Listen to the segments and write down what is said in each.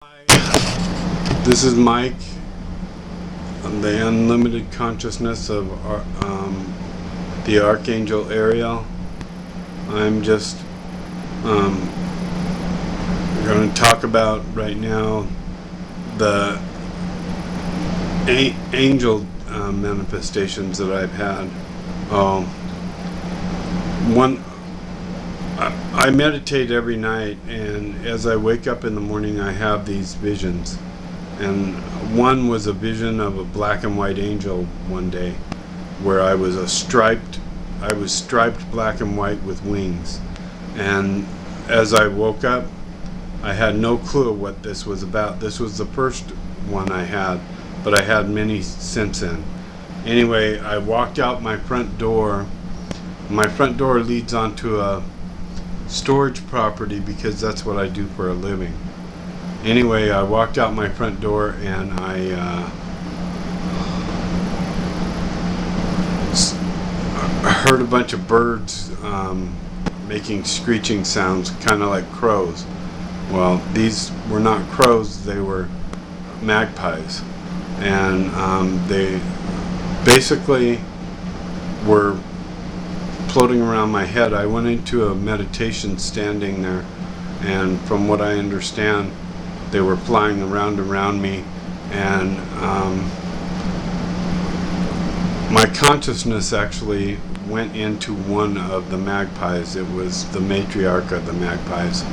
Hi, this is Mike, the unlimited consciousness of the Archangel Ariel. I'm just going to talk about right now the angel manifestations that I've had. I meditate every night, and as I wake up in the morning I have these visions, and one was a vision of a black and white angel one day where I was striped black and white with wings, and as I woke up I had no clue what this was about. This was the first one I had, but I had many since then. Anyway, I walked out my front door. My front door leads onto a storage property because that's what I do for a living. Anyway, I walked out my front door and I heard a bunch of birds making screeching sounds, kind of like crows. Well, these were not crows, they were magpies, and they basically were floating around my head. I went into a meditation standing there, and from what I understand they were flying around me, and my consciousness actually went into one of the magpies. It was the matriarch of the magpies.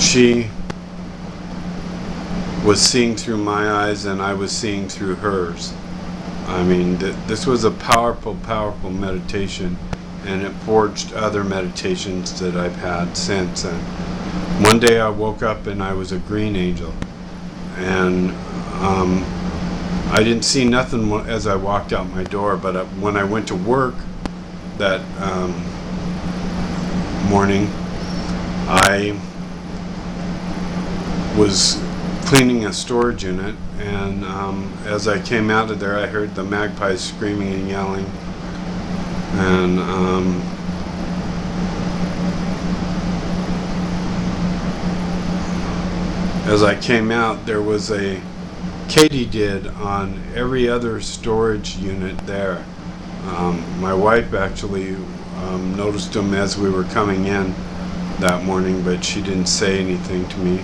She was seeing through my eyes and I was seeing through hers. I mean, this was a powerful meditation, and it forged other meditations that I've had since. And one day I woke up and I was a green angel, and I didn't see nothing as I walked out my door, but when I went to work that morning, I was cleaning a storage unit, and as I came out of there I heard the magpies screaming and yelling, and as I came out there was a katydid on every other storage unit there. My wife actually noticed them as we were coming in that morning, but she didn't say anything to me.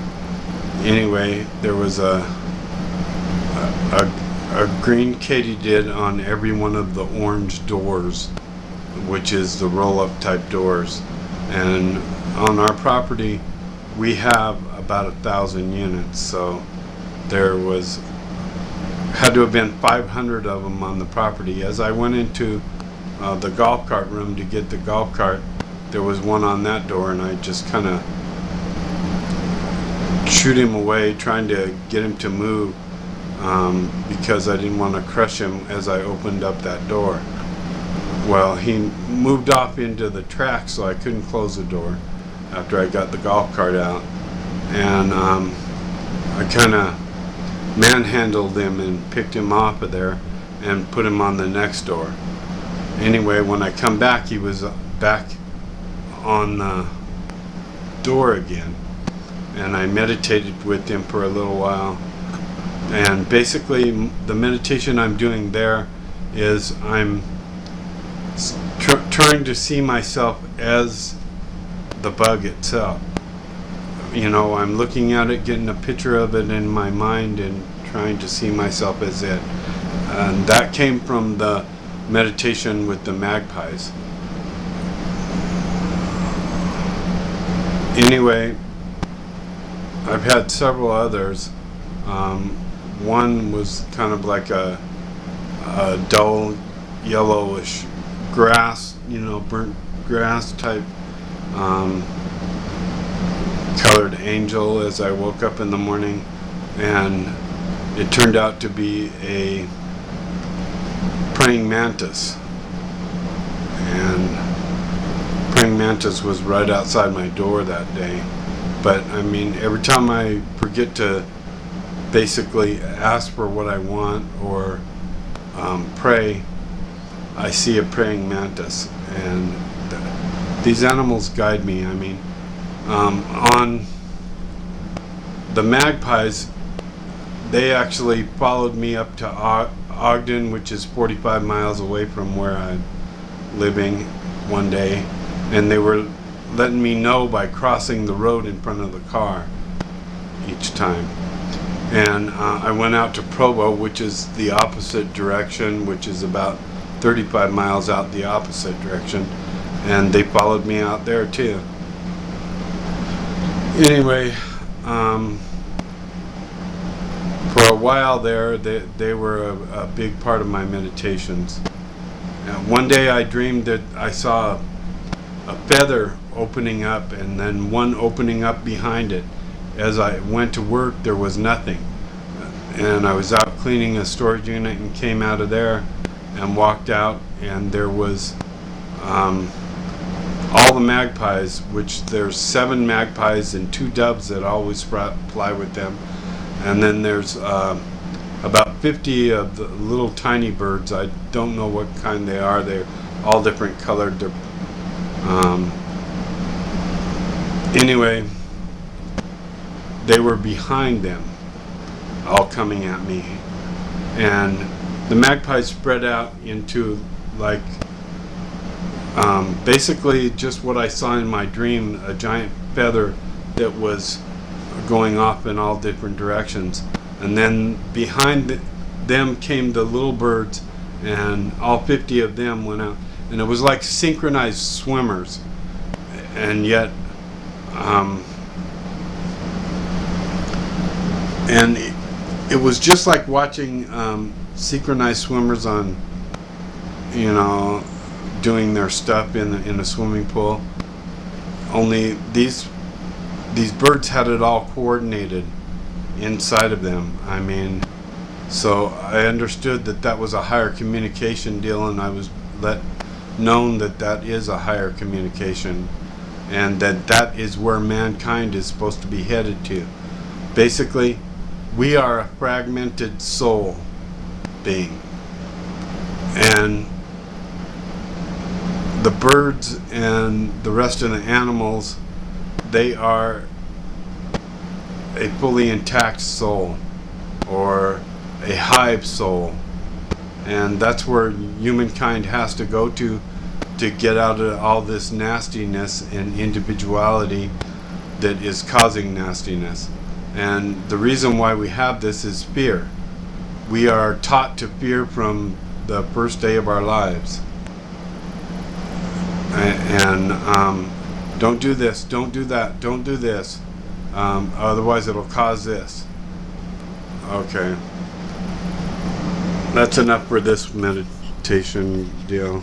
Anyway, there was a green katydid on every one of the orange doors, which is the roll-up type doors. And on our property we have about 1,000 units, so there had to have been 500 of them on the property. As I went into the golf cart room to get the golf cart, there was one on that door, and I just kind of shoot him away, trying to get him to move, because I didn't want to crush him as I opened up that door. Well, he moved off into the track, so I couldn't close the door after I got the golf cart out, and I kind of manhandled him and picked him off of there and put him on the next door. Anyway, when I come back, he was back on the door again, and I meditated with him for a little while. And basically the meditation I'm doing there is I'm trying to see myself as the bug itself. You know, I'm looking at it, getting a picture of it in my mind, and trying to see myself as it. And that came from the meditation with the magpies. Anyway, I've had several others. One was kind of like a dull yellowish grass, you know, burnt grass type colored angel as I woke up in the morning, and it turned out to be a praying mantis, and praying mantis was right outside my door that day. But I mean, every time I forget to basically ask for what I want or pray, I see a praying mantis, and these animals guide me. I mean, on the magpies, they actually followed me up to Ogden, which is 45 miles away from where I'm living, one day, and they were letting me know by crossing the road in front of the car each time. And I went out to Provo, which is the opposite direction, which is about 35 miles out the opposite direction, and they followed me out there too. Anyway, for a while there, they were a big part of my meditations. One day I dreamed that I saw a feather opening up and then one opening up behind it. As I went to work, there was nothing. And I was out cleaning a storage unit and came out of there and walked out, and there was all the magpies, which there's 7 magpies and 2 doves that always fly with them. And then there's about 50 of the little tiny birds. I don't know what kind they are. They're all different colored. Anyway, they were behind them, all coming at me. And the magpies spread out into like basically just what I saw in my dream, a giant feather that was going off in all different directions. And then behind them came the little birds, and all 50 of them went out. And it was like synchronized swimmers. And yet, and it was just like watching synchronized swimmers on, you know, doing their stuff in a swimming pool. Only these birds had it all coordinated inside of them. I mean, so I understood that that was a higher communication deal, and I was known that that is a higher communication, and that is where mankind is supposed to be headed to. Basically, we are a fragmented soul being, and the birds and the rest of the animals, they are a fully intact soul, or a hive soul, and that's where humankind has to go to get out of all this nastiness and individuality that is causing nastiness. And the reason why we have this is fear. We are taught to fear from the first day of our lives. And don't do this, don't do that, don't do this, otherwise it'll cause this. Okay, that's enough for this meditation deal.